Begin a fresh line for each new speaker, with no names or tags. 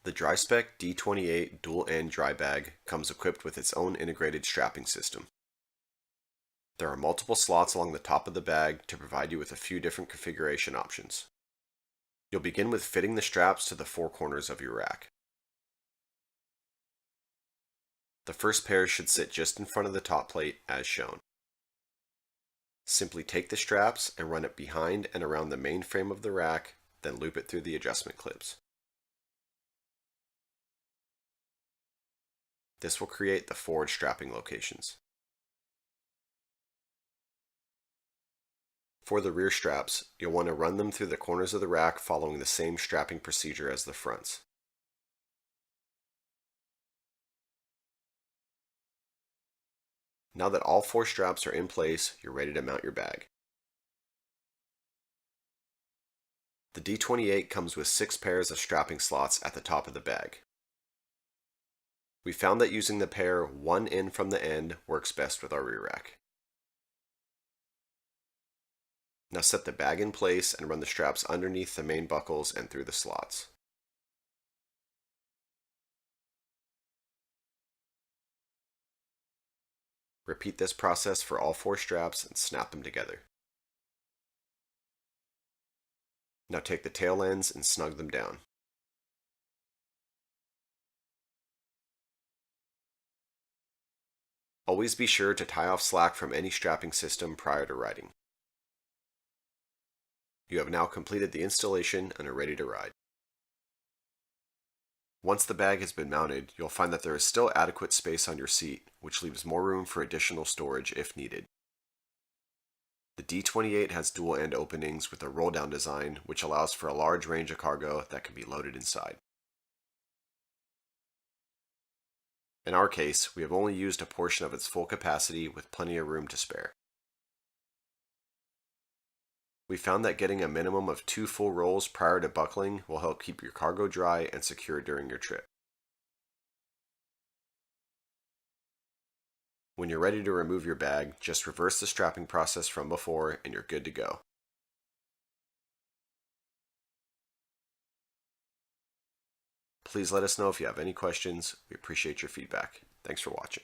The DrySpec D28 dual-end dry bag comes equipped with its own integrated strapping system. There are multiple slots along the top of the bag to provide you with a few different configuration options. You'll begin with fitting the straps to the four corners of your rack. The first pair should sit just in front of the top plate as shown. Simply take the straps and run it behind and around the main frame of the rack, then loop it through the adjustment clips. This will create the forward strapping locations. For the rear straps, you'll want to run them through the corners of the rack following the same strapping procedure as the fronts. Now that all four straps are in place, you're ready to mount your bag. The D28 comes with 6 pairs of strapping slots at the top of the bag. We found that using the pair one in from the end works best with our rear rack. Now set the bag in place and run the straps underneath the main buckles and through the slots. Repeat this process for all 4 straps and snap them together. Now take the tail ends and snug them down. Always be sure to tie off slack from any strapping system prior to riding. You have now completed the installation and are ready to ride. Once the bag has been mounted, you'll find that there is still adequate space on your seat, which leaves more room for additional storage if needed. The D28 has dual end openings with a roll-down design, which allows for a large range of cargo that can be loaded inside. In our case, we have only used a portion of its full capacity with plenty of room to spare. We found that getting a minimum of 2 full rolls prior to buckling will help keep your cargo dry and secure during your trip. When you're ready to remove your bag, just reverse the strapping process from before and you're good to go. Please let us know if you have any questions. We appreciate your feedback. Thanks for watching.